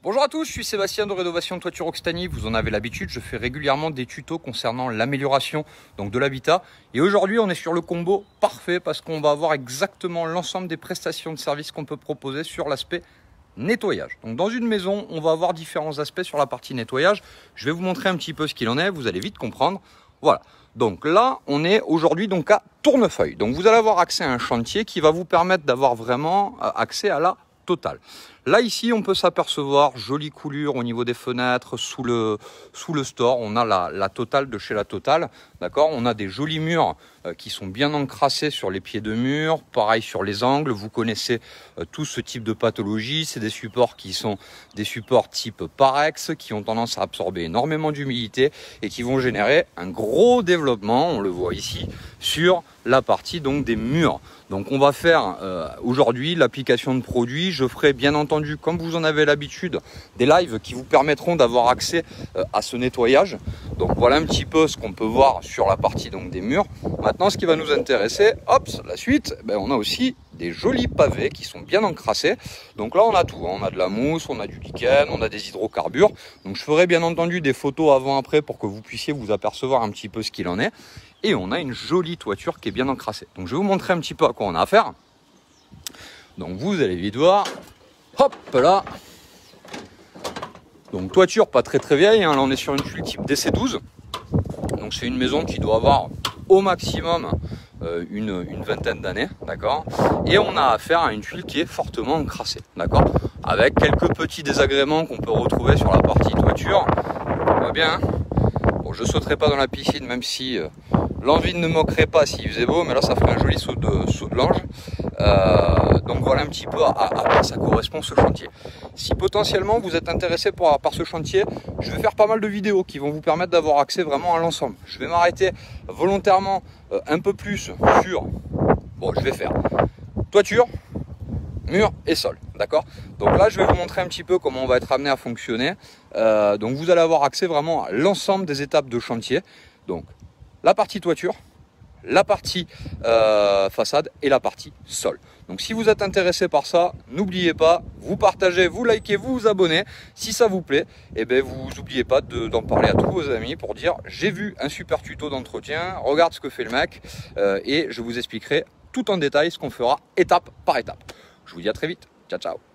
Bonjour à tous, je suis Sébastien de Rénovation Toiture Occitanie. Vous en avez l'habitude, je fais régulièrement des tutos concernant l'amélioration de l'habitat. Et aujourd'hui, on est sur le combo parfait parce qu'on va avoir exactement l'ensemble des prestations de services qu'on peut proposer sur l'aspect nettoyage. Donc dans une maison, on va avoir différents aspects sur la partie nettoyage. Je vais vous montrer un petit peu ce qu'il en est, vous allez vite comprendre. Voilà. Donc là, on est aujourd'hui donc à Tournefeuille. Donc vous allez avoir accès à un chantier qui va vous permettre d'avoir vraiment accès à la totale. Là ici on peut s'apercevoir jolie coulure au niveau des fenêtres sous le store. On a la totale de chez la Totale, d'accord. On a des jolis murs qui sont bien encrassés sur les pieds de mur, pareil sur les angles. Vous connaissez tout ce type de pathologie. C'est des supports qui sont des supports type Parex qui ont tendance à absorber énormément d'humidité et qui vont générer un gros développement, on le voit ici, sur la partie donc des murs. Donc on va faire aujourd'hui l'application de produits. Je ferai bien entendu, comme vous en avez l'habitude, des lives qui vous permettront d'avoir accès à ce nettoyage. Donc voilà un petit peu ce qu'on peut voir sur la partie donc des murs. Maintenant, ce qui va nous intéresser, hop, la suite, on a aussi des jolis pavés qui sont bien encrassés. Donc là, on a tout. On a de la mousse, on a du lichen, on a des hydrocarbures. Donc je ferai bien entendu des photos avant-après pour que vous puissiez vous apercevoir un petit peu ce qu'il en est. Et on a une jolie toiture qui est bien encrassée. Donc je vais vous montrer un petit peu à quoi on a affaire. Donc vous allez vite voir. Hop là. Donc toiture pas très vieille, hein. Là on est sur une tuile type DC12. Donc c'est une maison qui doit avoir au maximum une vingtaine d'années, d'accord. Et on a affaire à une tuile qui est fortement encrassée, d'accord, avec quelques petits désagréments qu'on peut retrouver sur la partie toiture. On voit bien. Bon, je sauterai pas dans la piscine, même si l'envie ne me moquerait pas s'il faisait beau, mais là ça ferait un joli saut de l'ange. Donc voilà un petit peu à quoi ça correspond ce chantier. Si potentiellement vous êtes intéressé par ce chantier, je vais faire pas mal de vidéos qui vont vous permettre d'avoir accès vraiment à l'ensemble. Je vais m'arrêter volontairement un peu plus sur, bon, je vais faire toiture, mur et sol, d'accord. Donc là je vais vous montrer un petit peu comment on va être amené à fonctionner. Donc vous allez avoir accès vraiment à l'ensemble des étapes de chantier. Donc la partie toiture, la partie façade et la partie sol. Donc si vous êtes intéressé par ça, n'oubliez pas, vous partagez, vous likez, vous vous abonnez. Si ça vous plaît, vous n'oubliez pas d'en parler à tous vos amis pour dire j'ai vu un super tuto d'entretien, regarde ce que fait le mec, et je vous expliquerai tout en détail ce qu'on fera étape par étape. Je vous dis à très vite, ciao ciao.